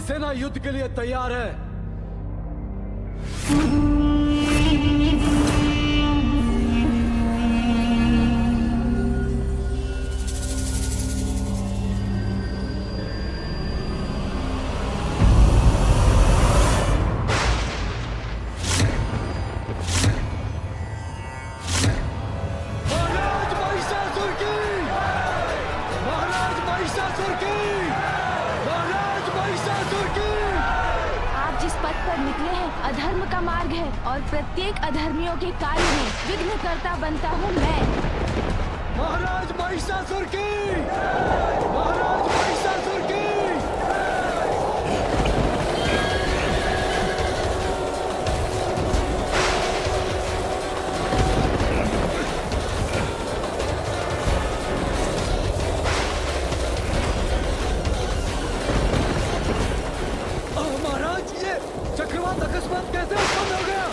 सेना युद्ध के लिए तैयार है। अधर्म का मार्ग है और प्रत्येक अधर्मियों के कार्य में विघ्नकर्ता बनता हूँ मैं। महाराज महिषासुर की! महाराज महिषासुर की! महाराज, ये चक्रवात अकस्मात कैसे उत्पन्न हो गया?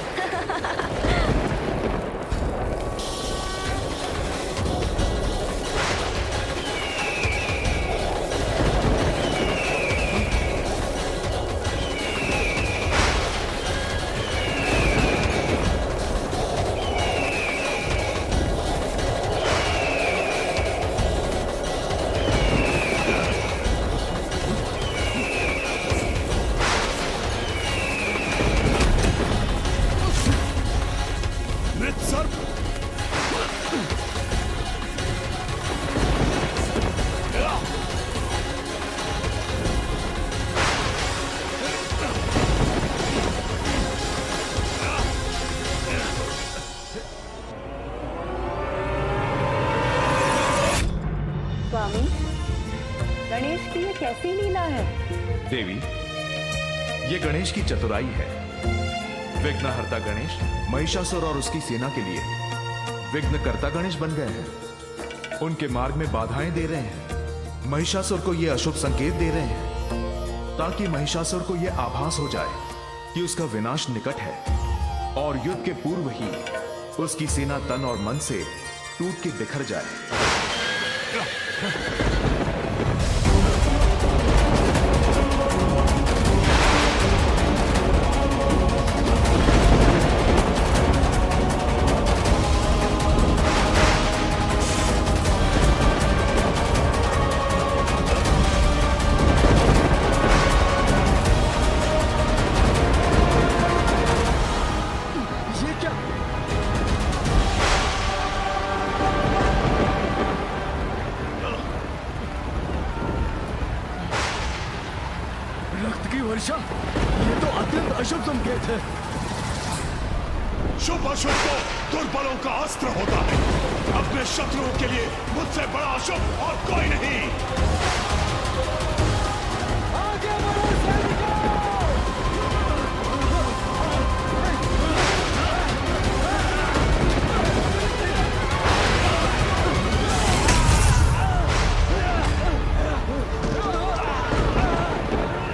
गणेश की ये कैसी लीला है? देवी, ये गणेश की चतुराई है। विघ्नहर्ता गणेश महिषासुर और उसकी सेना के लिए विघ्नकर्ता गणेश बन गए हैं। उनके मार्ग में बाधाएं दे रहे हैं। महिषासुर को ये अशुभ संकेत दे रहे हैं ताकि महिषासुर को यह आभास हो जाए कि उसका विनाश निकट है और युद्ध के पूर्व ही उसकी सेना तन और मन से टूट के बिखर जाए। वर्षा, ये तो अत्यंत अशुभ संकेत है। शुभ अशुभ तो दुर्बलों का अस्त्र होता है। अपने शत्रुओं के लिए मुझसे बड़ा अशुभ और कोई नहीं। आगे बढ़ो सैनिकों!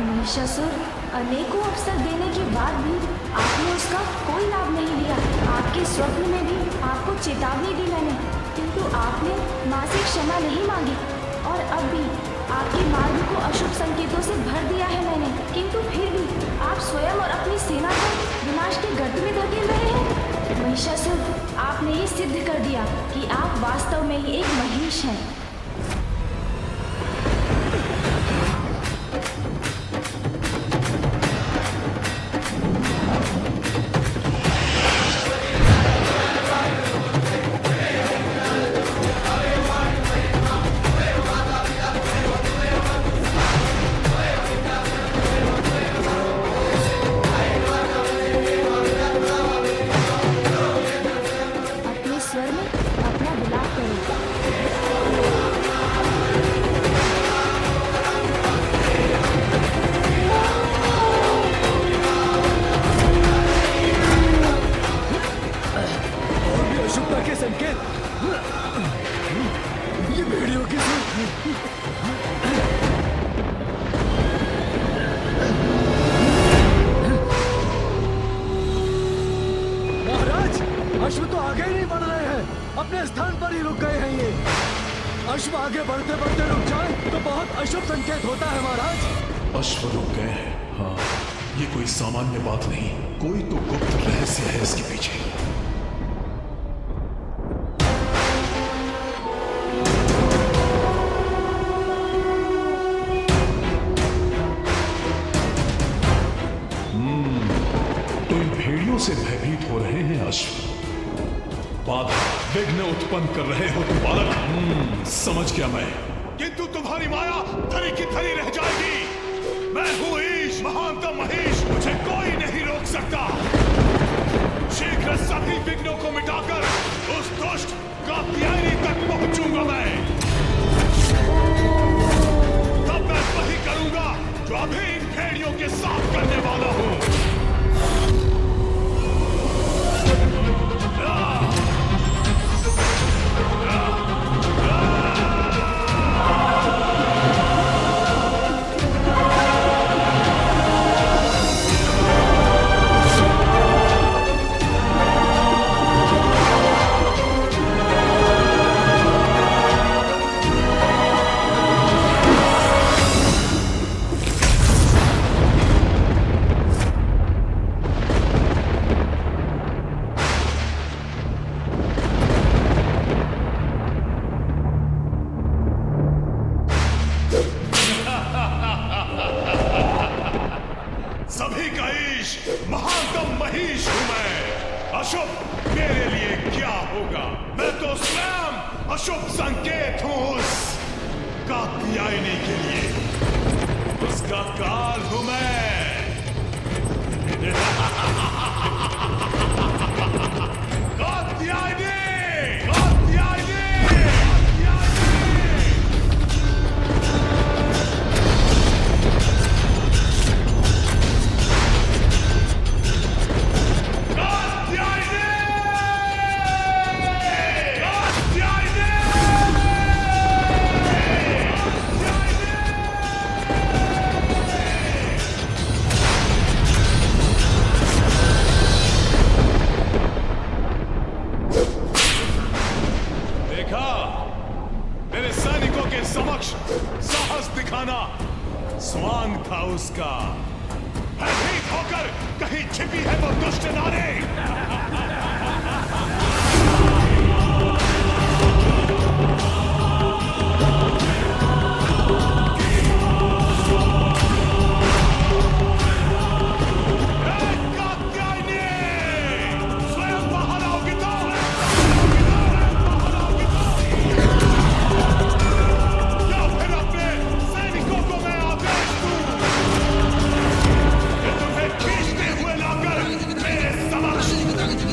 महिषासुर, अनेकों अवसर देने के बाद भी आपने उसका कोई लाभ नहीं लिया। आपके स्वप्न में भी आपको चेतावनी दी मैंने, किंतु आपने माँ से क्षमा नहीं मांगी और अब भी आपके मार्ग को अशुभ संकेतों से भर दिया है मैंने, किंतु फिर भी आप स्वयं और अपनी सेना को विनाश के गर्त में धकेल रहे हैं। महिषासुर, आपने ये सिद्ध कर दिया कि आप वास्तव में ही एक महिष हैं। अश्व तो आगे ही नहीं बढ़ रहे हैं, अपने स्थान पर ही रुक गए हैं। ये अश्व आगे बढ़ते बढ़ते रुक जाए तो बहुत अशुभ संकेत होता है महाराज। अश्व रुक गए हैं। हाँ, ये कोई सामान्य बात नहीं, कोई तो गुप्त रहस्य है इसके पीछे। तो इन भेड़ियों से भयभीत हो रहे हैं अश्व, बाधा विघ्न उत्पन्न कर रहे हो तुम बालक। समझ गया मैं, किंतु तुम्हारी माया धरी की धरी रह जाएगी। मैं हूं ईश, महानतम महेश, मुझे कोई नहीं रोक सकता। शीघ्र सभी विघ्नों को मिटाकर उस दुष्ट कात्यायनी तक पहुंचूंगा मैं। तब मैं वही करूंगा जो अभी इन भेड़ियों के साथ करने वाला हूं। सभी का ईश, महानतम महीश हूं मैं। अशुभ मेरे लिए क्या होगा? मैं तो स्वयं अशुभ संकेत हूं उस कात्यायनी के लिए। उसका काल हूं मैं। कात्यायनी, कात्यायनी, मेरे सैनिकों के समक्ष साहस दिखाना स्वांग था उसका। भयभीत होकर कहीं छिपी है वो दुष्ट नारी।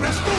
Let's go!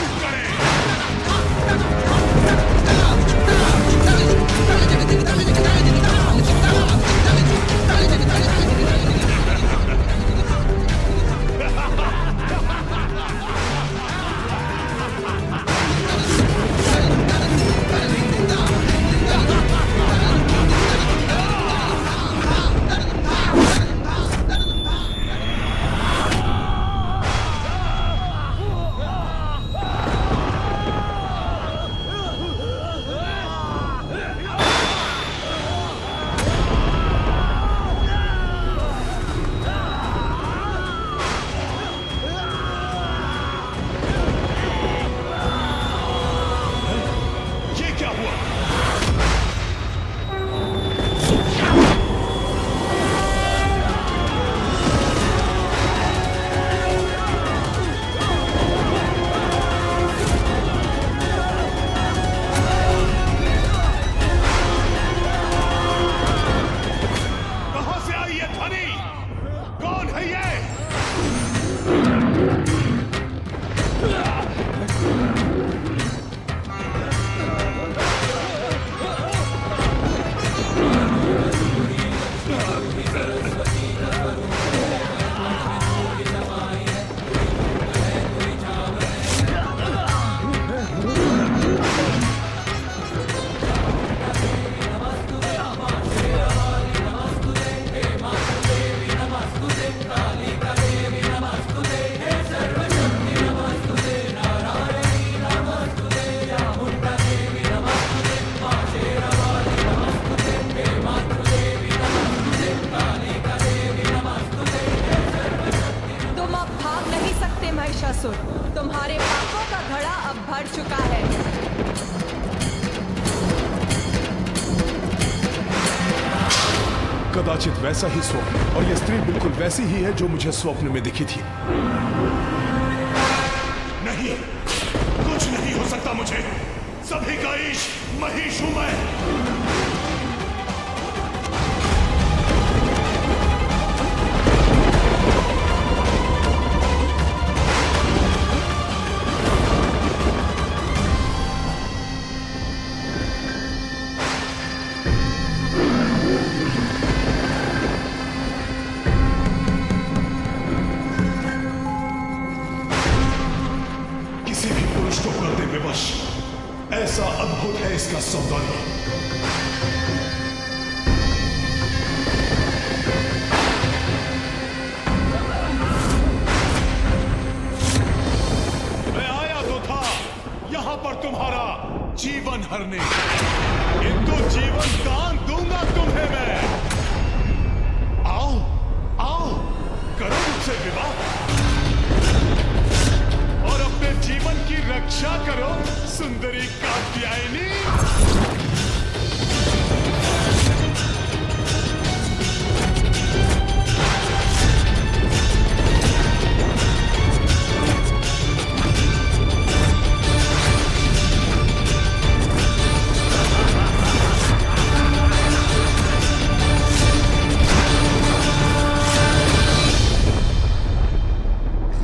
कदाचित वैसा ही स्वप्न, और यह स्त्री बिल्कुल वैसी ही है जो मुझे स्वप्न में दिखी थी। नहीं, कुछ नहीं हो सकता मुझे। सभी का ईश महिष हूं मैं। ऐसा अद्भुत है इसका सौंदर्य। मैं आया तो था यहां पर तुम्हारा जीवन हरने, किंतु जीवन दान दूंगा तुम्हें मैं। आओ आओ, करो मुझसे विवाह और अपने जीवन की रक्षा करो सुंदरी कात्यायनी।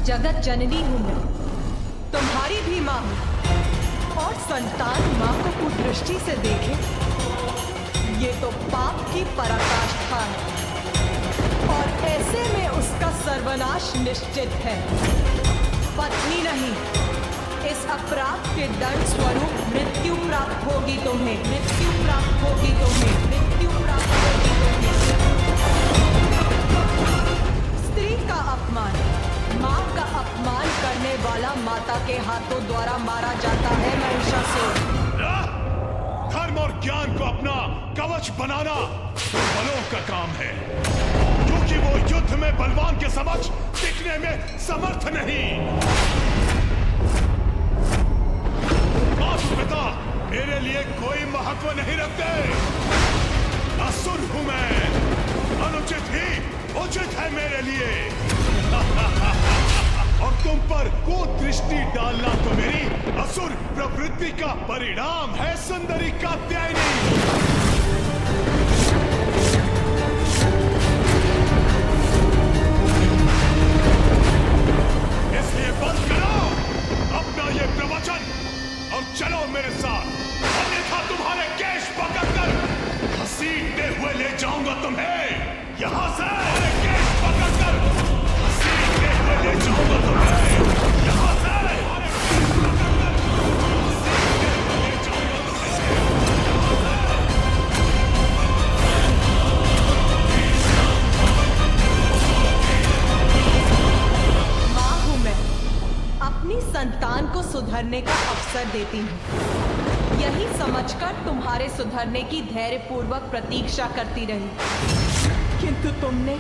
जगत जननी हूं मैं, तुम्हारी भी मां हूं, और संतान मां को कुदृष्टि से देखे ये तो पाप की पराकाष्ठा है, और ऐसे में उसका सर्वनाश निश्चित है। पत्नी नहीं, इस अपराध के दंड स्वरूप मृत्यु प्राप्त होगी तुम्हें, मृत्यु प्राप्त होगी तुम्हें, मृत्यु प्राप्त होगी तुम्हें। स्त्री का अपमान, मां का अपमान करने वाला माता के हाथों द्वारा मारा जाता है महिषासुर। धर्म और ज्ञान को अपना कवच बनाना दुर्बलों का काम है, क्योंकि वो युद्ध में बलवान के समक्ष टिकने में समर्थ नहीं। माता पिता मेरे लिए कोई महत्व नहीं रखते। असुर हूं मैं, अनुचित ही उचित है मेरे लिए। और तुम पर कुदृष्टि डालना तो मेरी असुर प्रवृत्ति का परिणाम है सुंदरी कात्यायनी। इसलिए बंद करो अपना ये प्रवचन और चलो मेरे साथ, अन्यथा तुम्हारे केश पकड़कर घसीटते हुए ले जाऊंगा तुम्हें यहां से। केश पकड़कर घसीटते हुए ले जाऊंगा तुम्हें यहां से। मां हूं मैं, अपनी संतान को सुधरने का अवसर देती हूँ, यही समझकर तुम्हारे सुधरने की धैर्यपूर्वक प्रतीक्षा करती रही, किंतु तुमने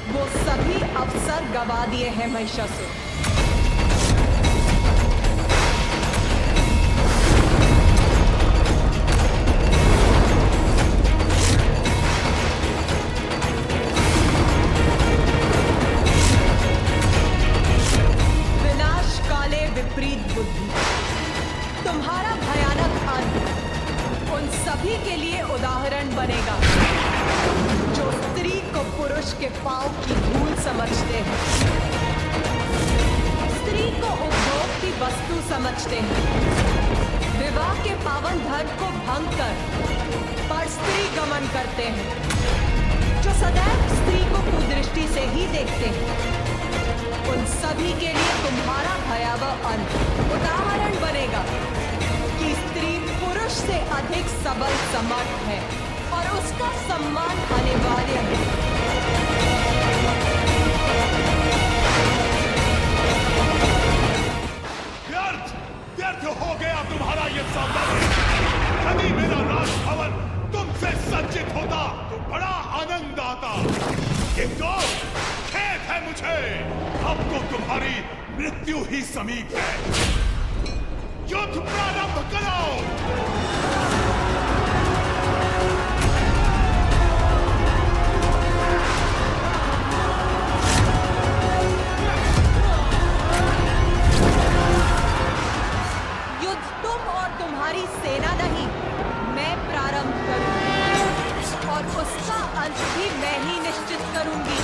वो सभी अवसर गवा दिए हैं महिषासुर। विनाश काले विपरीत बुद्धि, तुम्हारा भयानक अंत उन सभी के लिए उदाहरण बनेगा जो स्त्री को पुरुष के पांव की धूल समझते हैं, स्त्री को उपभोग की वस्तु समझते हैं, विवाह के पावन धर्म को भंग कर पर स्त्री गमन करते हैं, जो सदैव स्त्री को कुदृष्टि से ही देखते हैं। उन सभी के लिए तुम्हारा भयावह अंत उदाहरण बनेगा कि स्त्री पुरुष से अधिक सबल समर्थ है और उसका सम्मान अनिवार्य है। व्यर्थ व्यर्थ हो गया तुम्हारा ये सौंदर्य। यदि मेरा राजभवन तुमसे सज्जित होता तो बड़ा आनंद आता, किंतु खेद है मुझे, अब तो तुम्हारी मृत्यु ही समीप है। युद्ध प्रारंभ करो। अंत भी मैं ही निश्चित करूंगी।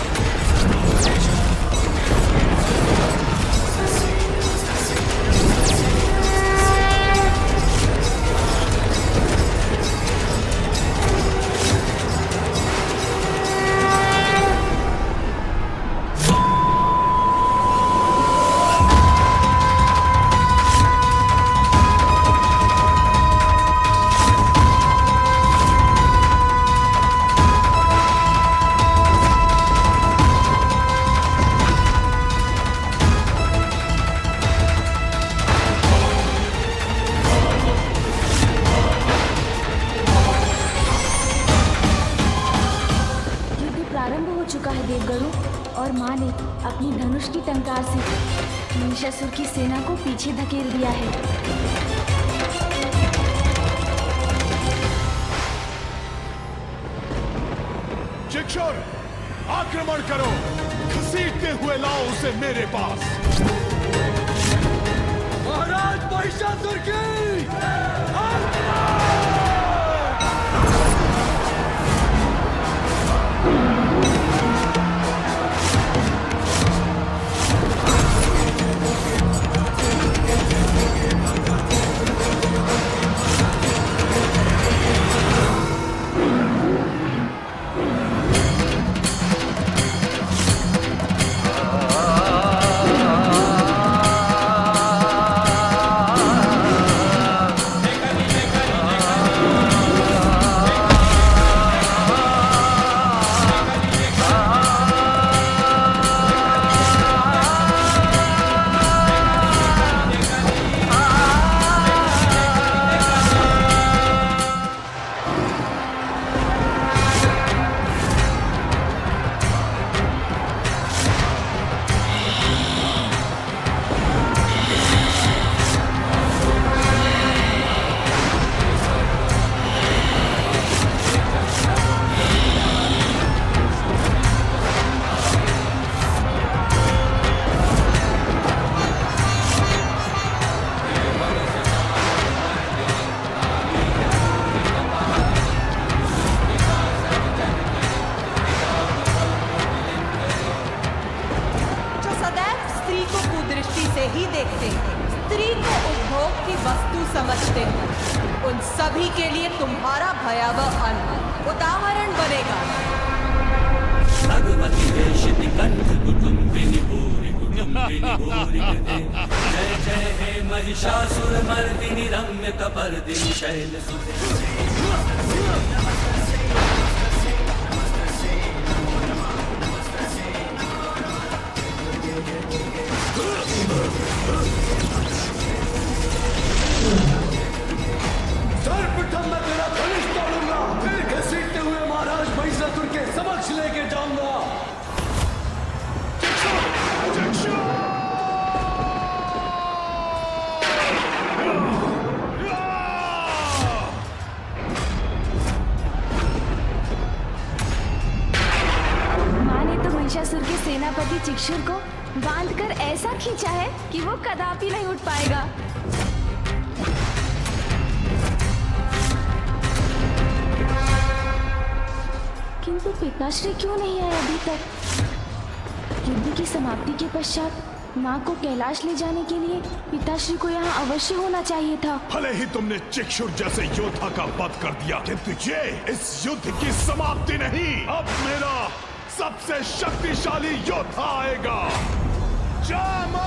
देवगणों और माँ ने अपनी धनुष की टंकार से महिषासुर की सेना को पीछे धकेल दिया है। चिक्षुर, आक्रमण करो, घसीटते हुए लाओ उसे मेरे पास। महाराज महिषासुर की ही देखते हैं, स्त्री को उपभोग की वस्तु समझते हैं, उन सभी के लिए तुम्हारा भयावह अंत उदाहरण बनेगा। जय जय हे महिषासुर मर्दिनी रम्य कपर्दिनी शैल सर्वप्रथम मैं तेरा धनुष तोड़ूंगा, फिर घसीटते हुए महाराज महिषासुर के समक्ष लेके जाऊंगा। माँ ने तो महिषासुर के सेनापति चिक्षुर को बांधकर ऐसा खींचा है कि वो कदापि नहीं उठ पाएगा। किंतु पिताश्री क्यों नहीं आए अभी तक? युद्ध की समाप्ति के पश्चात माँ को कैलाश ले जाने के लिए पिताश्री को यहाँ अवश्य होना चाहिए था। भले ही तुमने चिक्षुर जैसे योद्धा का वध कर दिया, किंतु ये इस युद्ध की समाप्ति नहीं। अब मेरा सबसे शक्तिशाली योद्धा आएगा, जामर!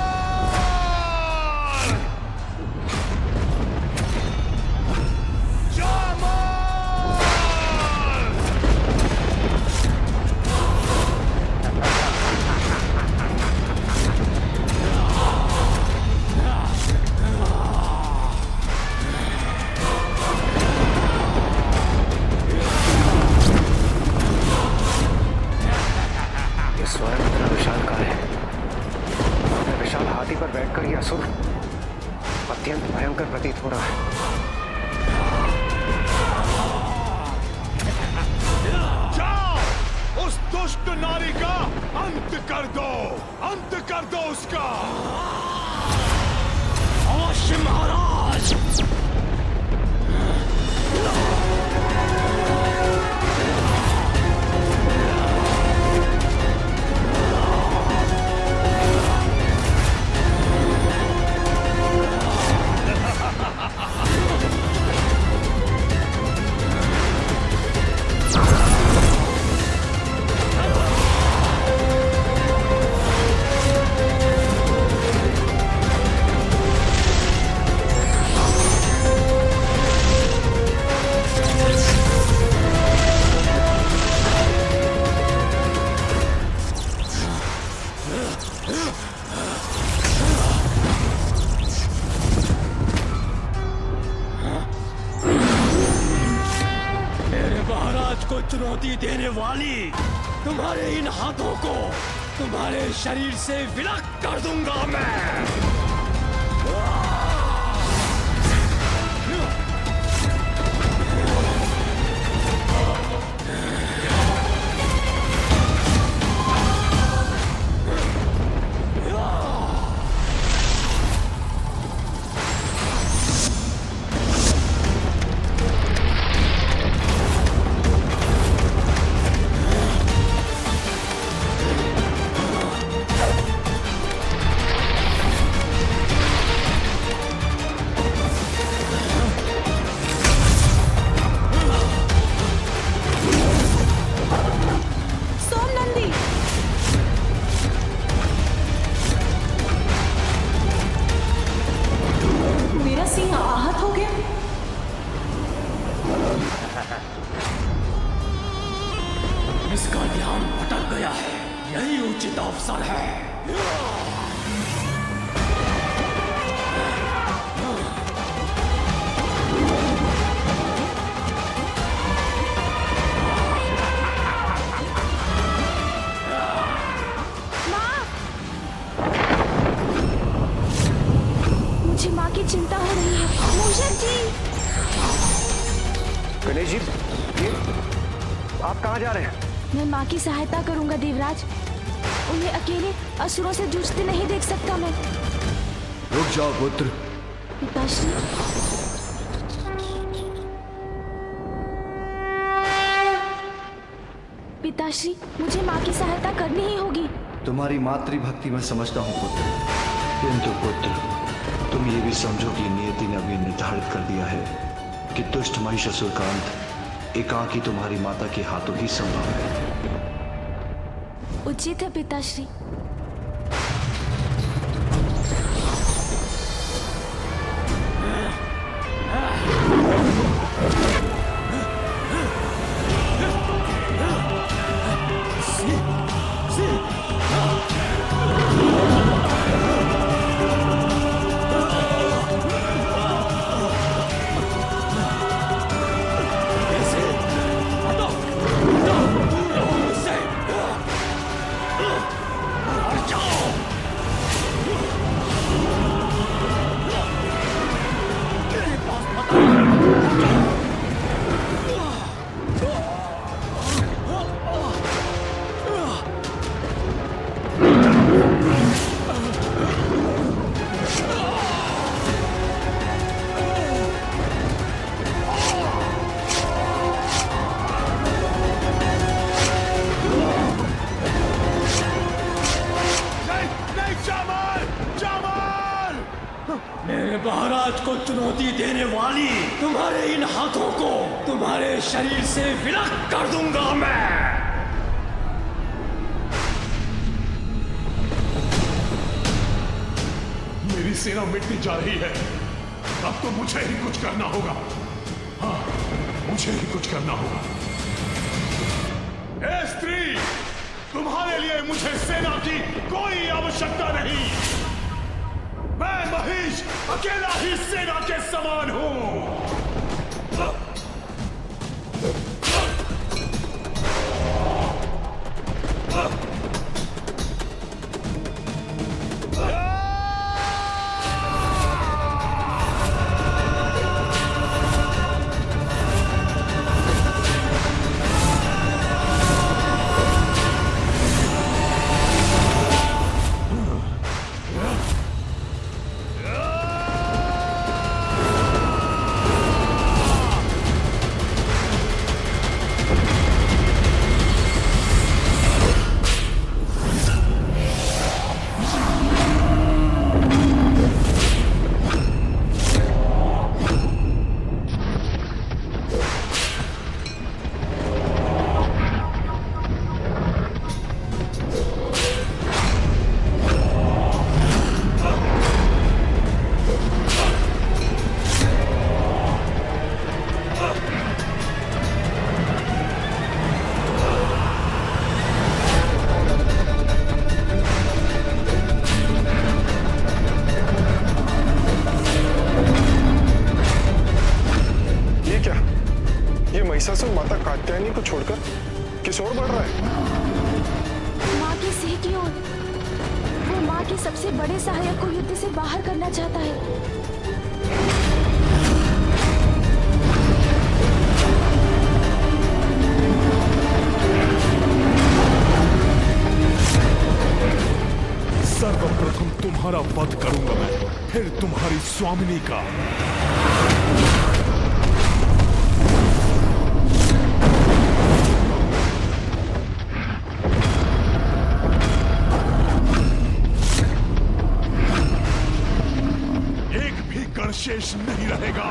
अत्यंत भयंकर प्रतीत हो रहा है। जाओ, उस दुष्ट नारी का अंत कर दो उसका। अवश्य महाराज। देने वाली, तुम्हारे इन हाथों को तुम्हारे शरीर से विलग कर दूंगा मैं। इसका ध्यान भटक गया है, यही उचित अवसर है। मुझे माँ की चिंता हो रही है। मूषक जी, गणेश जी, ये आप कहाँ जा रहे हैं? मैं माँ की सहायता करूंगा देवराज। उन्हें अकेले असुरों से जूझते नहीं देख सकता मैं। रुक जाओ पुत्र। पिताश्री, पिताश्री, मुझे माँ की सहायता करनी ही होगी। तुम्हारी मातृभक्ति मैं समझता हूँ पुत्र, किंतु पुत्र तुम ये भी समझो कि नियति ने अभी निर्धारित कर दिया है कि दुष्ट महिषासुर का अंत एकाकी तुम्हारी माता के हाथों ही संभव है। उचित है पिताश्री। मेरे महाराज को चुनौती देने वाली, तुम्हारे इन हाथों को तुम्हारे शरीर से विलग कर दूंगा मैं। मेरी सेना मिटती जा रही है, अब तो मुझे ही कुछ करना होगा। हाँ, मुझे ही कुछ करना होगा। ए स्त्री, तुम्हारे लिए मुझे सेना की कोई आवश्यकता नहीं। मैं महिष अकेला ही सेना के समान हूं। शोर बढ़ रहा है। माँ की सिंह की ओर। वो माँ के सबसे बड़े सहायक को युद्ध से बाहर करना चाहता है। सर्वप्रथम तुम्हारा वध करूंगा मैं, फिर तुम्हारी स्वामिनी का। एक भी गण शेष नहीं रहेगा।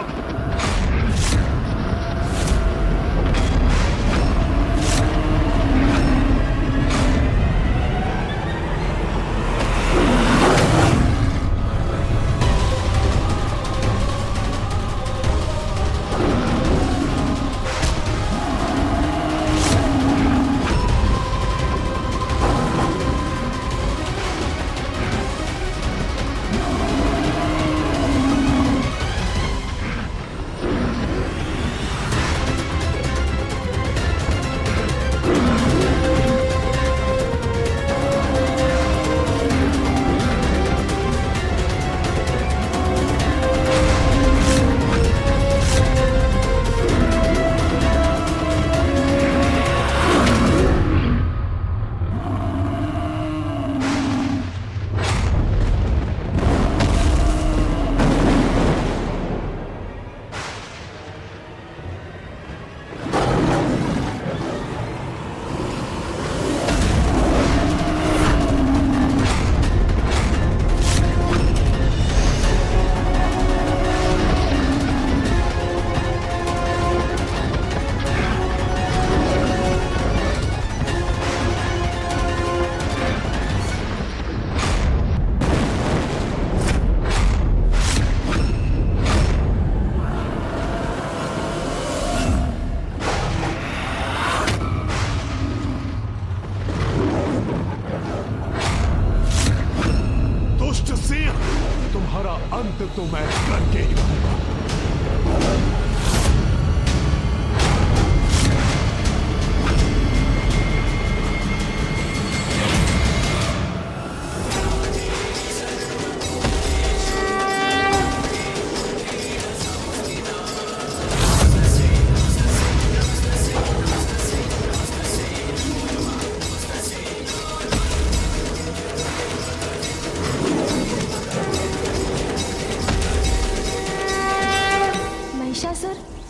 तुम्हारा अंत तो मैं करके ही रहूंगा।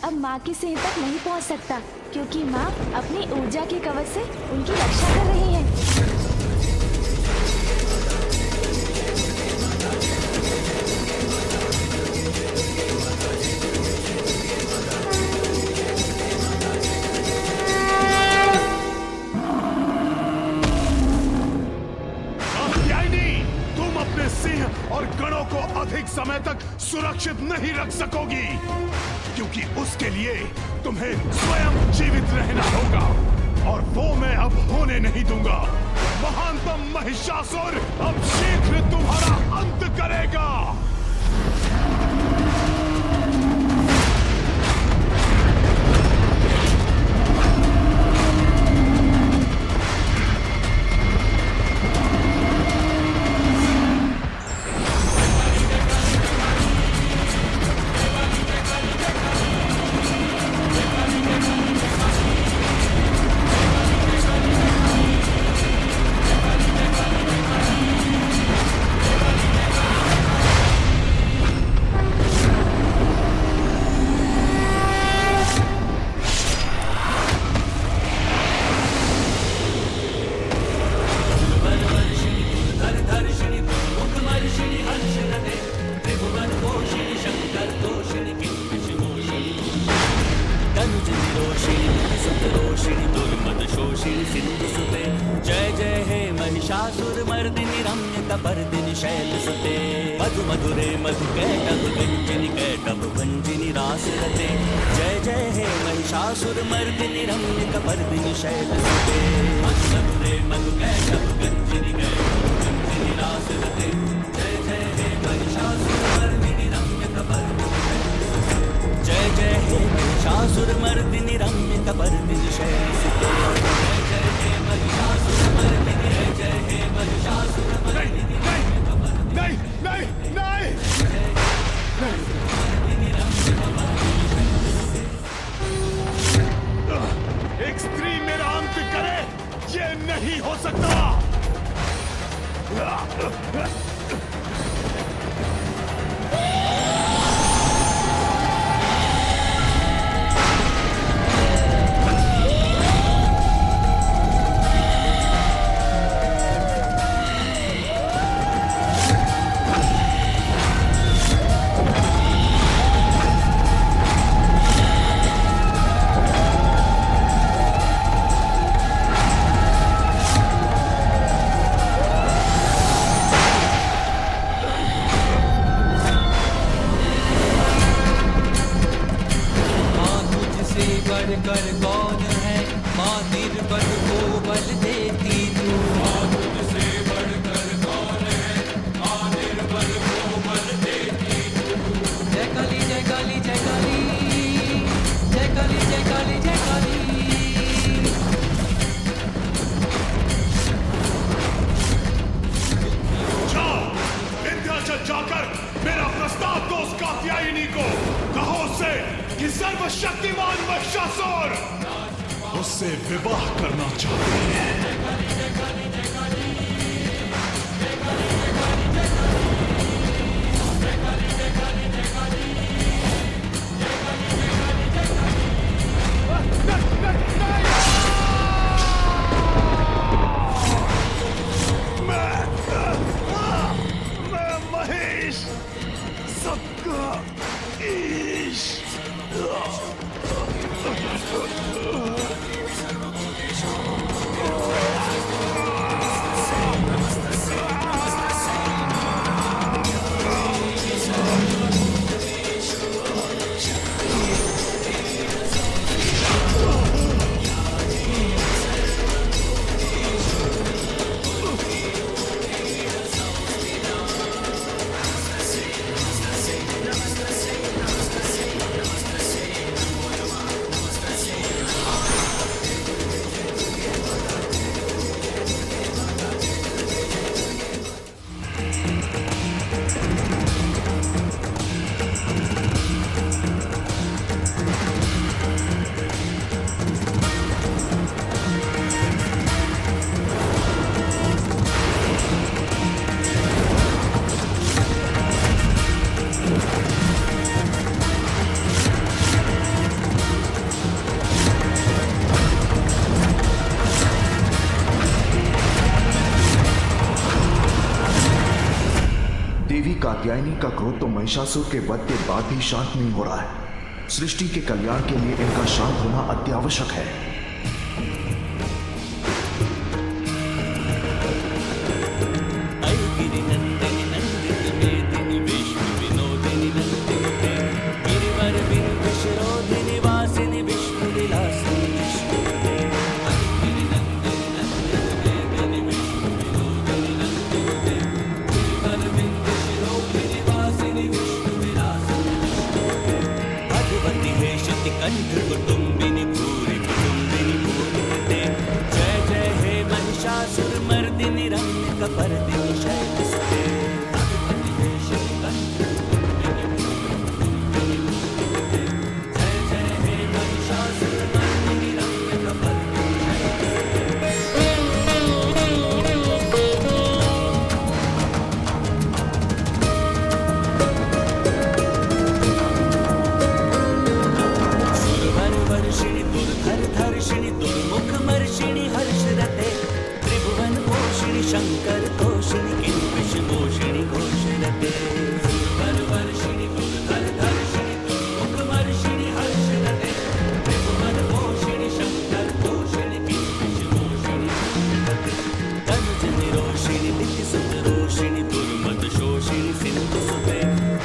अब माँ की सेहत तक नहीं पहुँच सकता क्योंकि माँ अपनी ऊर्जा के कवच से उनकी रक्षा कर रही है। तुम अपने सिंह और गणों को अधिक समय तक सुरक्षित नहीं रख सकोगी क्योंकि उसके लिए तुम्हें स्वयं जीवित रहना होगा और वो मैं अब होने नहीं दूंगा। महानतम महिषासुर अब शीघ्र तुम्हारा अंत करेगा। जय जय हे महिषासुर मर्दिनि रम्य कपर्दिनि शैलसुते मधु मधुरे मधु कैटभ गंजिनि कैटभ भंजिनि रासरते। जय जय हे महिषासुर मर्दिनि रम्य कपर्दिनि शैलसुते मधु मधुरे मधु कैटभ गंजिनि कैटभ भंजिनि रासरते। जय जय हे महिषासुर मर्दिनि रम्य कपर्दिनि शैलसुते। जय जय हे महिषासुर मर्दिनि रम्य कपर्दिनि शैलसुते। नहीं हो सकता। बढ़कर कौन है, माँ निर्बल को बल देती तू। माँ तुझसे बढ़कर कौन है, माँ निर्बल को बल देती तू। जय काली जय काली जय काली, जय काली जय काली जय काली। जाओ विंध्याचल जाकर मेरा प्रस्ताव दो उस कात्यायनी को। कहो उससे कि सर्वशक्तिमान महिषासुर उससे विवाह करना चाहते हैं। मैं महेश, सबका ईश। कात्यायनी का क्रोध तो महिषासुर के वध के बाद भी शांत नहीं हो रहा है। सृष्टि के कल्याण के लिए इनका शांत होना अत्यावश्यक है। कुटुंबिनी भूरि कुटुंबिनी भूरि जय जय हे महिषासुर मर्दिनी रम्य कपर्दिनी शैलसुते। जय जय हे महिषासुर मर्दिनी रम्य कपर्दिनी वर्षिणी दुर्धर धर्षिणी दुर्मुख मर्षिणी हर्षरते त्रिभुवन पोषिणी शंकर तोषिणी किंपिश मोषिणी घोषरते। वर्षिणी दुर्धर धर्षिणी दुर्मुख मर्षिणी हर्षरते त्रिभुवन पोषिणी शंकर तोषिणी किंपिश मोषिणी तनुज निरोषिणी नित्य सुत रोषिणी दुर्मत शोषिणी सिंधु सुते।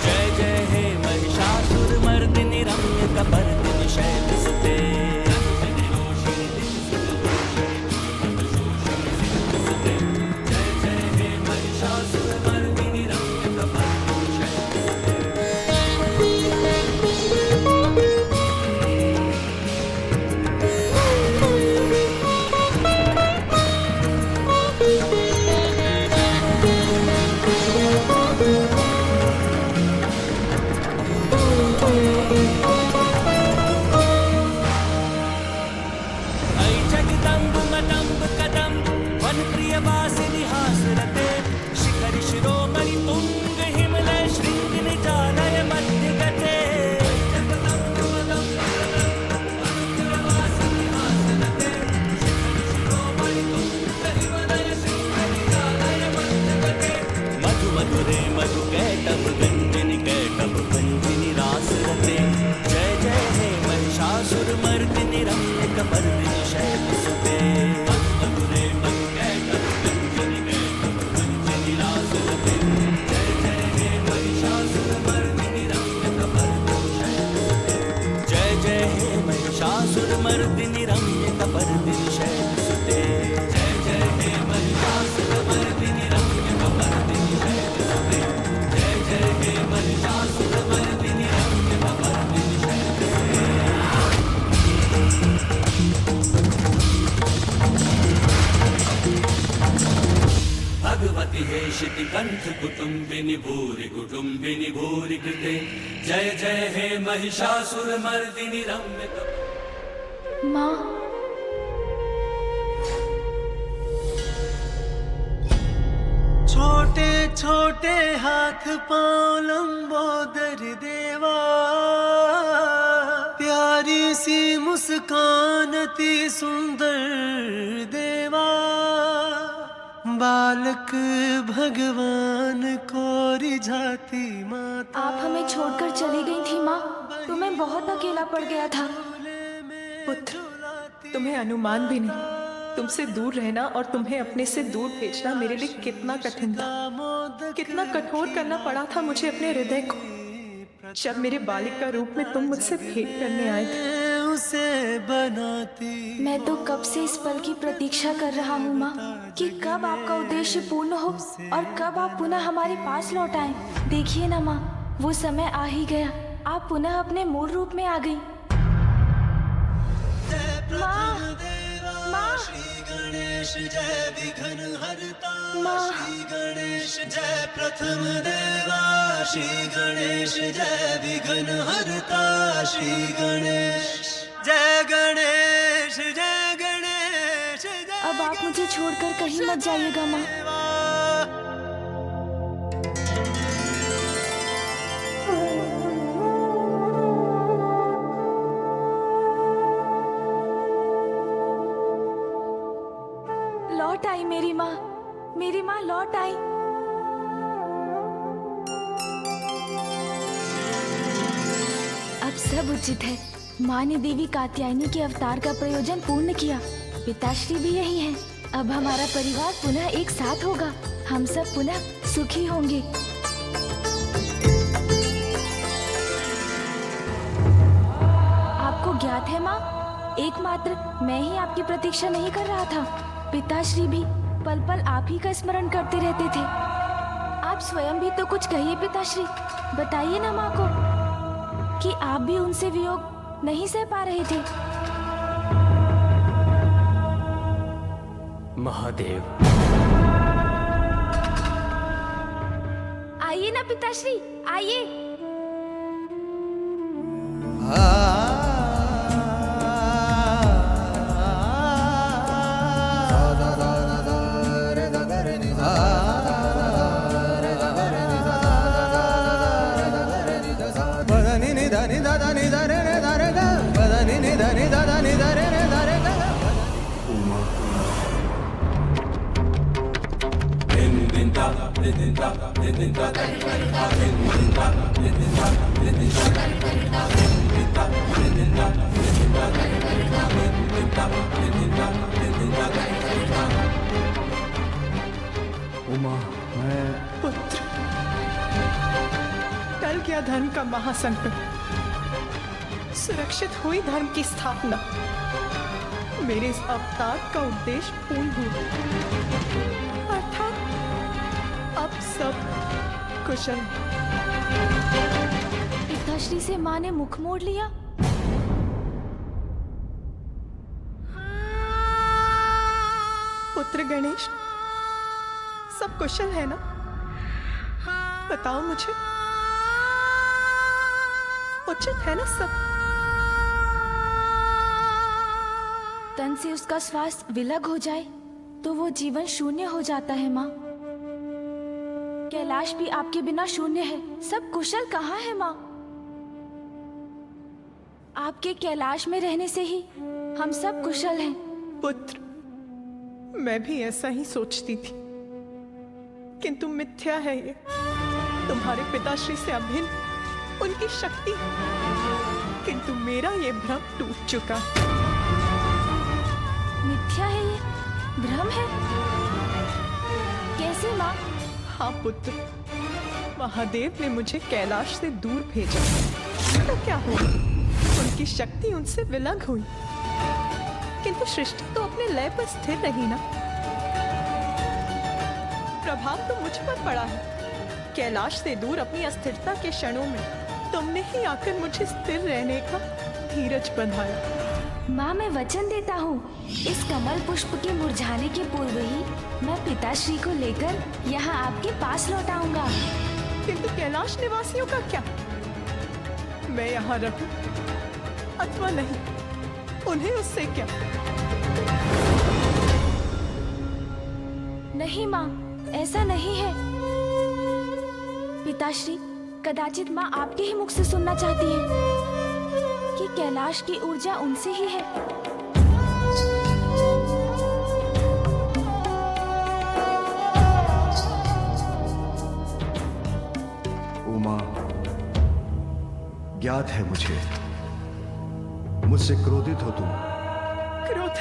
जय जय हे महिषासुर मर्दिनी रम्य कपर्दिनी शैलसुते। जय जय हे महिषासुर वासिनि हासरते शिखरि शिरोमणि तुंग हिमलय शृंग निजालय मध्यगते मधु मधुरे मधु कैटभ गंजनि कैटभ गंजनि रासरते जय जय हे महिषासुर मर्दिनि रम्य कपर्दिनि शैलसुते मधु मधुरे मधु कैटभ गंजनि कैटभ गंजनि रासरते जय जय हे महिषासुर मर्दिनि रम्य कपर्दिनि शैलसुते जय जय हे महिषासुर मर्दिनि रम्य कपर्दिनि शैलसुते जय जय हे महिषासुर मर्दिनि रम्य कपर्दिनि शैलसुते जय जय हे महिषासुर मर्दिनि रम्य कपर्दिनि शैलसुते भगवति हेशिति कंठ कुटुंबिनि भूरि कृते जय जय हे महिषासुर मर्दिनि रम्य माँ, छोटे छोटे हाथ पांव लंबोदर देवा प्यारी सी मुस्कान अति सुंदर देवा बालक भगवान को रिझाती माता। आप हमें छोड़कर चली गई थी माँ, तुम्हें बहुत अकेला पड़ गया था। पुत्र, तुम्हें अनुमान भी नहीं। तुमसे दूर रहना और तुम्हें अपने से दूर भेजना मेरे लिए कितना कठिन था, कितना कठोर करना पड़ा था मुझे अपने हृदय को। जब मेरे बालिक का रूप में तुम मुझसे भेंट करने आए थे, उसे बनाती। मैं तो कब से इस पल की प्रतीक्षा कर रहा हूँ माँ, कि कब आपका उद्देश्य पूर्ण हो और कब आप पुनः हमारे पास लौट आएं। देखिए ना माँ, वो समय आ ही गया, आप पुनः अपने मूल रूप में आ गई। माँ, माँ, गणेश जय विघ्न हरता माँ, श्री गणेश जय प्रथम देवा श्री गणेश जय विघ्न हरता श्री गणेश जय गणेश जय गणेश जय। अब आप मुझे छोड़कर कहीं मत जाइएगा माँ। लौट आई मेरी माँ लौट आई। अब सब उचित है। माँ ने देवी कात्यायनी के अवतार का प्रयोजन पूर्ण किया, पिताश्री भी यही हैं। अब हमारा परिवार पुनः एक साथ होगा, हम सब पुनः सुखी होंगे। आपको ज्ञात है माँ, एकमात्र मैं ही आपकी प्रतीक्षा नहीं कर रहा था, पिताश्री भी पल पल आप ही का स्मरण करते रहते थे। आप स्वयं भी तो कुछ कहिए पिताश्री, बताइए ना माँ को कि आप भी उनसे वियोग नहीं सह पा रहे थे। महादेव, आइए ना पिताश्री, आइए। उमा, मैं पुत्र, टल गया धर्म का महासंकट, सुरक्षित हुई धर्म की स्थापना, मेरे इस अवतार का उद्देश्य पूर्ण हुआ, अर्थात अब सब कुशल। पिताश्री से माँ ने मुख मोड़ लिया। पुत्र गणेश, सब कुशल है ना? बताओ मुझे, उचित है ना सब? तन से उसका श्वास विलग हो जाए तो वो जीवन शून्य हो जाता है माँ। कैलाश भी आपके बिना शून्य है। सब कुशल कहाँ है माँ? आपके कैलाश में रहने से ही हम सब कुशल हैं। पुत्र, मैं भी ऐसा ही सोचती थी, किंतु मिथ्या है ये। तुम्हारे पिताश्री से अभिन्न उनकी शक्ति, किंतु मेरा ये भ्रम टूट चुका। मिथ्या है ये? भ्रम है? कैसे माँ? हाँ पुत्र, महादेव ने मुझे कैलाश से दूर भेजा तो क्या हुआ? उनकी शक्ति उनसे विलग हुई, किंतु सृष्टि तो अपने लय पर स्थिर रही ना। प्रभाव तो मुझ पर पड़ा है। कैलाश से दूर अपनी अस्थिरता के क्षणों में तुमने ही आकर मुझे स्थिर रहने का धीरज बंधाया। माँ, मैं वचन देता हूँ, इस कमल पुष्प के मुरझाने के पूर्व ही मैं पिताश्री को लेकर यहाँ आपके पास लौट आऊंगा। किंतु कैलाश निवासियों का क्या? मैं यहाँ रहूं अथवा नहीं, उन्हें उससे क्या? नहीं माँ, ऐसा नहीं है। पिताश्री, कदाचित माँ आपके ही मुख से सुनना चाहती है कि कैलाश की ऊर्जा उनसे ही है। उमा, ज्ञात है मुझे, मुझसे क्रोधित हो तुम। क्रोध?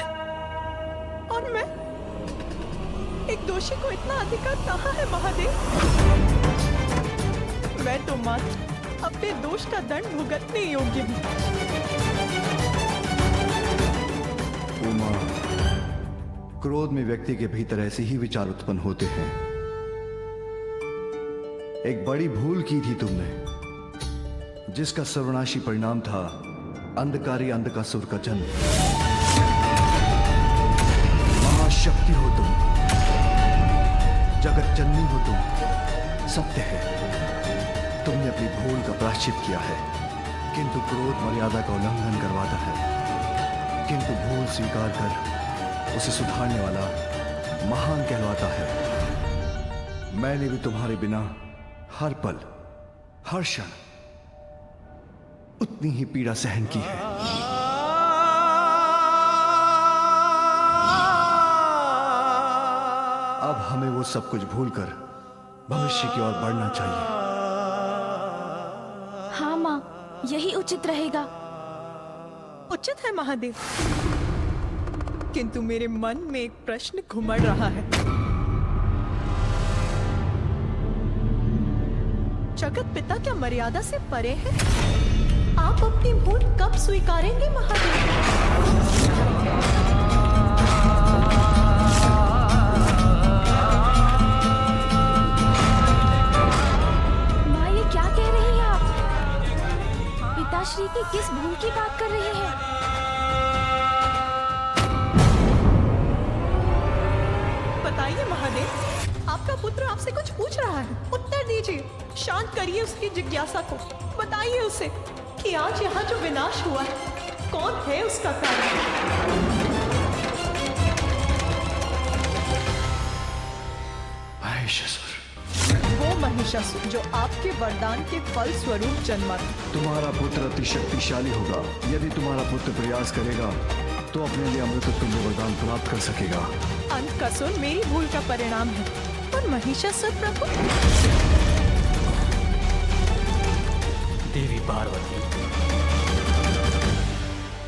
और मैं? एक दोषी को इतना अधिकार कहाँ है महादेव? मैं तो मात्र अपने दोष का दंड भुगतने योग्य हूँ। उमा, क्रोध में व्यक्ति के भीतर ऐसे ही विचार उत्पन्न होते हैं। एक बड़ी भूल की थी तुमने, जिसका सर्वनाशी परिणाम था अंधकारी अंधकासुर का जन्म। महाशक्ति हो तुम, जगत जननी हो तुम, सत्य है तुमने अपनी भूल का प्रायश्चित किया है, किंतु क्रोध मर्यादा का उल्लंघन करवाता है। किंतु भूल स्वीकार कर उसे सुधारने वाला महान कहलाता है। मैंने भी तुम्हारे बिना हर पल, हर क्षण उतनी ही पीड़ा सहन की है। अब हमें वो सब कुछ भूलकर भविष्य की ओर बढ़ना चाहिए। हाँ माँ, यही उचित रहेगा। उचित है महादेव, किंतु मेरे मन में एक प्रश्न घुमड़ रहा है। जगत पिता क्या मर्यादा से परे है? आप अपनी भूल कब स्वीकारेंगे महादेव? माँ, ये क्या कह रही हैं आप? पिताश्री की किस भूल की बात कर रही हैं? बताइए महादेव, आपका पुत्र आपसे कुछ पूछ रहा है, उत्तर दीजिए। शांत करिए उसकी जिज्ञासा को। बताइए उसे कि आज यहाँ जो विनाश हुआ है, कौन है उसका कारण? महिषासुर। वो महिषासुर जो आपके वरदान के फल स्वरूप जन्मा था। तुम्हारा पुत्र अति शक्तिशाली होगा। यदि तुम्हारा पुत्र प्रयास करेगा तो अपने लिए अमृतत्व वरदान प्राप्त कर सकेगा। अंधकासुर मेरी भूल का परिणाम है, और महिषासुर प्रभु देवी पार्वती,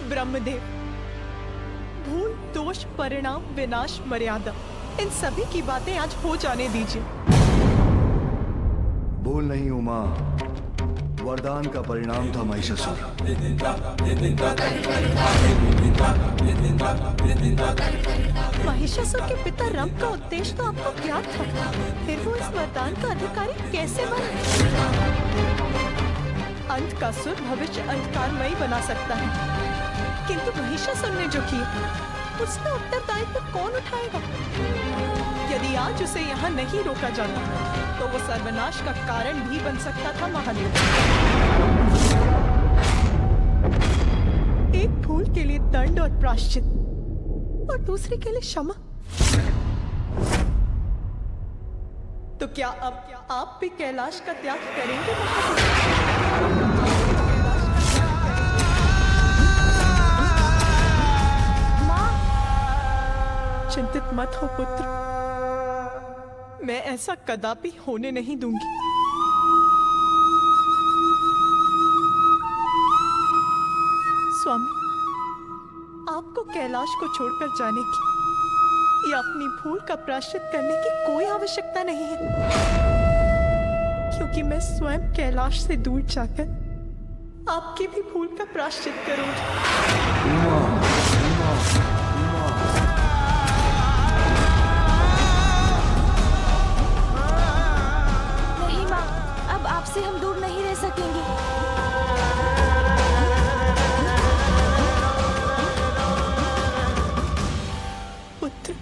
ब्रह्मदेव। भूल, दोष, परिणाम, विनाश, मर्यादा, इन सभी की बातें आज हो जाने दीजिए। भूल नहीं उमा, वरदान का परिणाम था महिषासुर। महिषासुर के पिता रंभ का उद्देश्य तो आपको ज्ञात था, फिर वो इस वरदान का अधिकारी कैसे बना? अंधकासुर भविष्य अंधकारमयी बना सकता है, किंतु महिषासुर ने जो किया उसका उत्तरदायित्व कौन उठाएगा? यदि आज उसे यहाँ नहीं रोका जाता तो वो सर्वनाश का कारण भी बन सकता था महादेव। एक भूल के लिए दंड और प्रायश्चित, और दूसरे के लिए क्षमा। तो क्या अब आप भी कैलाश का त्याग करेंगे महादेव? चिंतित मत हो पुत्र, मैं ऐसा कदापि होने नहीं दूंगी। स्वामी, आपको कैलाश को छोड़कर जाने की या अपनी भूल का प्रायश्चित करने की कोई आवश्यकता नहीं है, क्योंकि मैं स्वयं कैलाश से दूर जाकर आपकी भी भूल का प्रायश्चित करूंगी। आपसे हम दूर नहीं रह सकेंगे। पुत्र,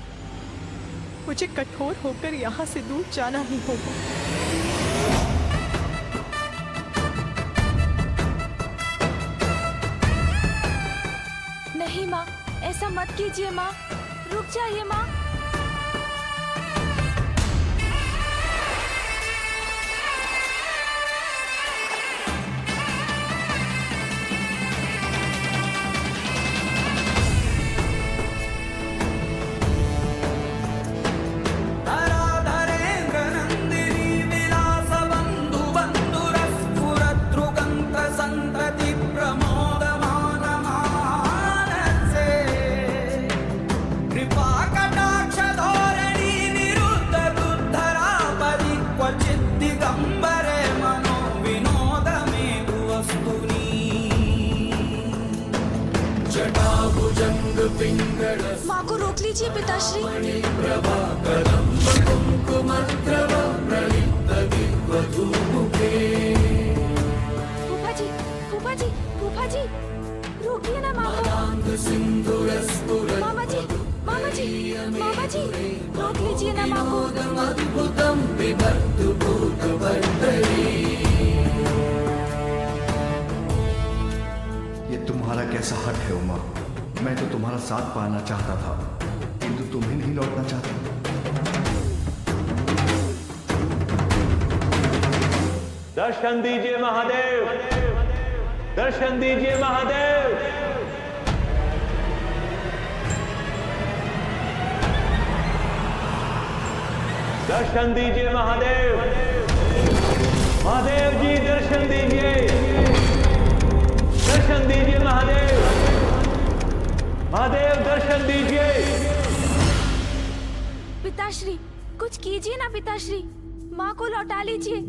मुझे कठोर होकर यहाँ से दूर जाना ही होगा। नहीं माँ, ऐसा मत कीजिए माँ, रुक जाइए माँ। माँ को रोक लीजिए पिताश्री। फूफा जी, फूफा जी, फूफा जी, रोकिए ना माँ को। मामा जी, मामा जी, मामा जी, रोक लीजिए ना माँ को। ये तुम्हारा कैसा हट है उमा? मैं तो तुम्हारा साथ पाना चाहता था, किंतु तुम्हें नहीं लौटना चाहता। दर्शन दीजिए महादेव, दर्शन दीजिए महादेव। दर्शन दीजिए महादेव, महादेव जी दर्शन दीजिए, दर्शन दीजिए महादेव, महादेव दर्शन दीजिए। पिताश्री, कुछ कीजिए ना पिताश्री, माँ को लौटा लीजिए।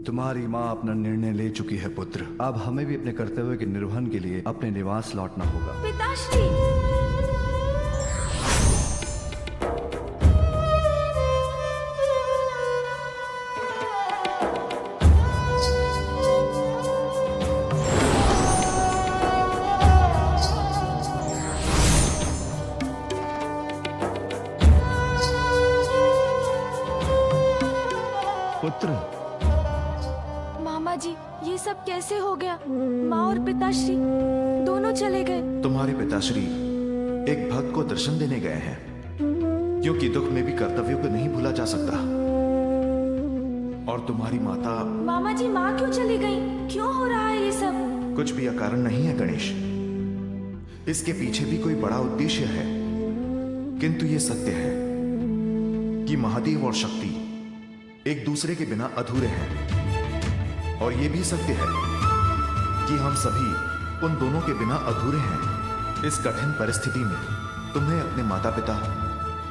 तुम्हारी माँ अपना निर्णय ले चुकी है पुत्र, अब हमें भी अपने कर्तव्य के निर्वहन के लिए अपने निवास लौटना होगा। पिताश्री, पुत्र, मामा जी, ये सब कैसे हो गया? माँ और पिताश्री दोनों चले गए। तुम्हारे पिताश्री एक भक्त को दर्शन देने गए हैं, क्योंकि दुख में भी कर्तव्यों को नहीं भूला जा सकता। और तुम्हारी माता। मामा जी, माँ क्यों चली गई? क्यों हो रहा है ये सब? कुछ भी अकारण नहीं है गणेश, इसके पीछे भी कोई बड़ा उद्देश्य है। किंतु ये सत्य है कि महादेव और शक्ति एक दूसरे के बिना अधूरे हैं, और ये भी सत्य है कि हम सभी उन दोनों के बिना अधूरे हैं। इस कठिन परिस्थिति में तुम्हें अपने माता पिता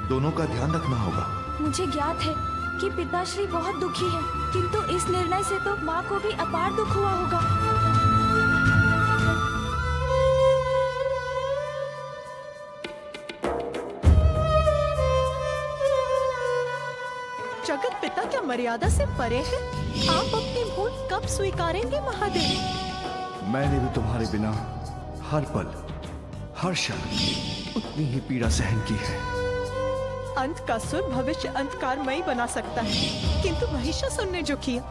दोनों का ध्यान रखना होगा। मुझे ज्ञात है कि पिताश्री बहुत दुखी है, किंतु इस निर्णय से तो माँ को भी अपार दुख हुआ होगा। जगत पिता क्या मर्यादा से परे है? आप अपनी भूल कब स्वीकारेंगे महादेव? मैंने भी तुम्हारे बिना हर पल हर क्षण उतनी ही पीड़ा सहन की है। अंत का सुर भविष्य अंधकारमयी बना सकता है, किंतु महिषासुर ने जो किया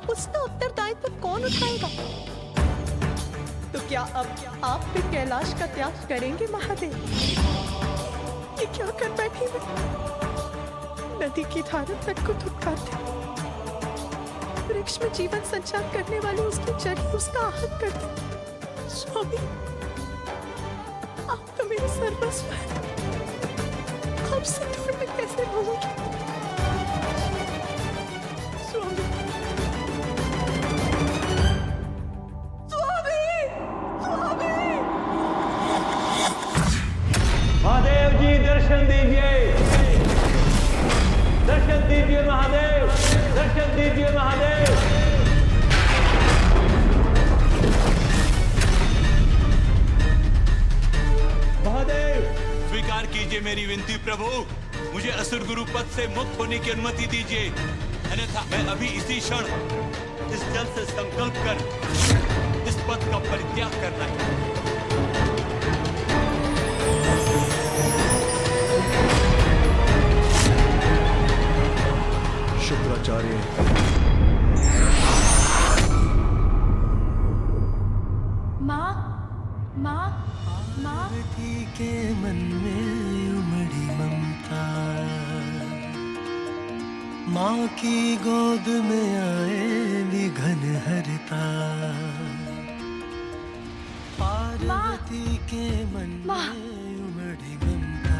उसका उत्तरदायित्व कौन उठाएगा? तो क्या अब आप भी कैलाश का त्याग करेंगे महादेव? ये क्या कर बैठी मैं? नदी की धारा तट को धुतकारते, वृक्ष में जीवन संचार करने वाले उसके जड़ उसका आहत करते। स्वामी, आप तो मेरे सर्वस्व हैं, आपसे दूर मैं कैसे रहूंगी? स्वामी, स्वामी, स्वामी! महादेव जी दर्शन दीजिए, दर्शन दीजिए महादेव, दर्शन दीजिए महादेव। महादेव, स्वीकार कीजिए मेरी विनती प्रभु, मुझे असुर गुरु पद से मुक्त होने की अनुमति दीजिए, अन्यथा मैं अभी इसी क्षण इस जल से संकल्प कर इस पद का परित्याग करना है। शुक्राचार्य, माँ, माँ, माँ। के मन में उमड़ी ममता, माँ की गोद में आए विघन हरता। पार्वती के मन में उमड़ी ममता,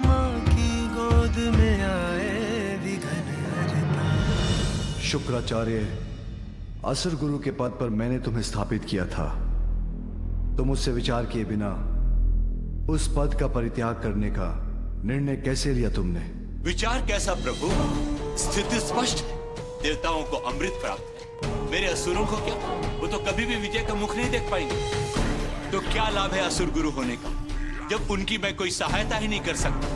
माँ की गोद में आए विघन हरता। शुक्राचार्य, असुर गुरु के पद पर मैंने तुम्हें स्थापित किया था। तो मुझसे विचार किए बिना उस पद का परित्याग करने का निर्णय कैसे लिया तुमने? विचार कैसा प्रभु? स्थिति स्पष्ट है, देवताओं को अमृत प्राप्त है, मेरे असुरों को क्या? वो तो कभी भी विजय का मुख नहीं देख पाएंगे। तो क्या लाभ है असुर गुरु होने का, जब उनकी मैं कोई सहायता ही नहीं कर सकता?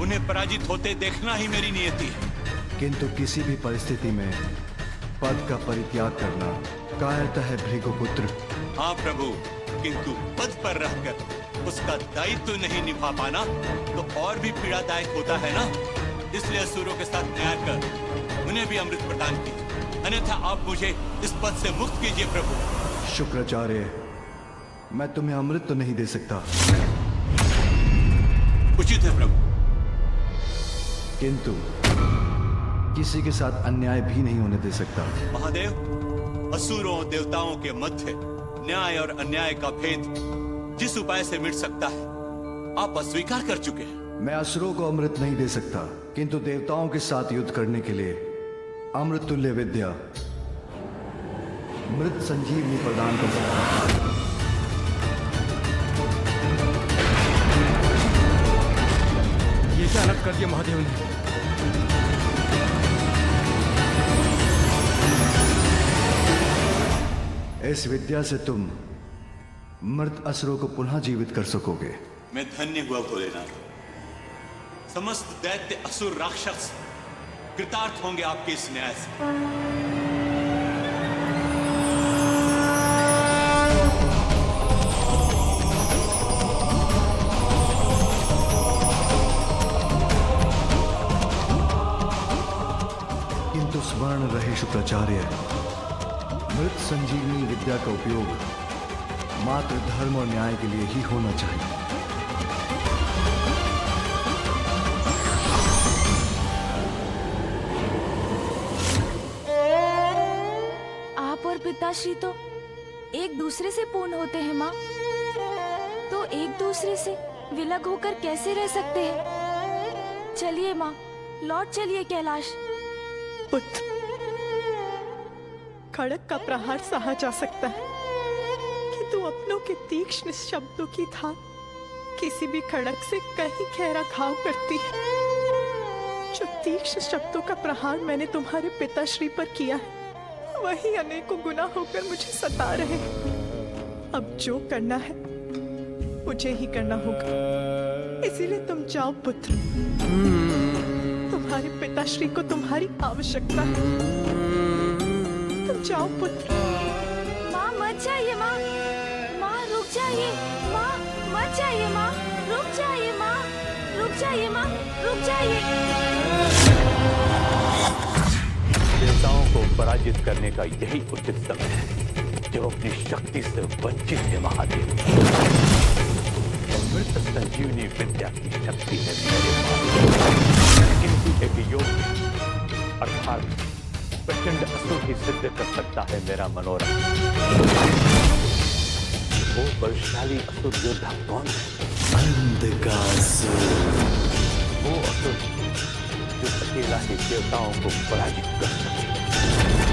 उन्हें पराजित होते देखना ही मेरी नियति है। किंतु किसी भी परिस्थिति में पद का परित्याग करना कायरता है भृगुपुत्र। हाँ प्रभु, किंतु पद पर रहकर उसका दायित्व नहीं निभा पाना तो और भी पीड़ादायक होता है ना। इसलिए असुरों के साथ न्याय कर उन्हें भी अमृत प्रदान कीजिए, अन्यथा आप मुझे इस पद से मुक्त कीजिए प्रभु। शुक्राचार्य, मैं तुम्हें अमृत तो नहीं दे सकता। उचित है प्रभु, किंतु किसी के साथ अन्याय भी नहीं होने दे सकता। महादेव, असुरों देवताओं के मध्य न्याय और अन्याय का भेद जिस उपाय से मिट सकता है आप अस्वीकार कर चुके हैं। मैं असुरों को अमृत नहीं दे सकता, किंतु देवताओं के साथ युद्ध करने के लिए अमृत तुल्य विद्या मृत संजीवनी प्रदान कर सकता हूं। ये क्या अलग कर दिया महादेव ने? इस विद्या से तुम मृत असुरों को पुनः जीवित कर सकोगे। मैं धन्य हुआ भोलेनाथ, समस्त दैत्य असुर राक्षस कृतार्थ होंगे आपके इस न्याय से। किंतु स्मरण रहे शुक्राचार्य, मृत संजीवनी विद्या का उपयोग मात्र धर्म और न्याय के लिए ही होना चाहिए। आप और पिताश्री तो एक दूसरे से पूर्ण होते हैं माँ, तो एक दूसरे से विलग होकर कैसे रह सकते हैं? चलिए माँ, लौट चलिए कैलाश। पुत्र, खड़क का प्रहार सहा जा सकता है, कि तू अपनों के तीक्ष्ण शब्दों की धार किसी भी खड़क से कहीं गहरा घाव करती है। जो तीक्ष्ण शब्दों का प्रहार मैंने तुम्हारे पिताश्री पर किया है, वही अनेकों गुना होकर मुझे सता रहे हैं। अब जो करना है मुझे ही करना होगा, इसीलिए तुम जाओ पुत्र। तुम्हारे पिताश्री को तुम्हारी आवश्यकता है, तुम जाओ पुत्र। माँ मत जाइए माँ, माँ रुक जाइए, माँ मत जाइए, माँ रुक जाइए, माँ रुक जाइए, माँ रुक जाइए। देवताओं को पराजित करने का यही उचित समय है जब अपनी शक्ति से वंचित है महादेव। मृत संजीवनी विद्या की शक्ति है मेरे पास, किंतु एक योग्य अर्थात प्रचंड असुर ही सिद्ध कर सकता है मेरा मनोरथ। वो बलशाली असुर योद्धा कौन है? अंधकासुर। वो असुर जो अकेला ही देवताओं को पराजित कर सके।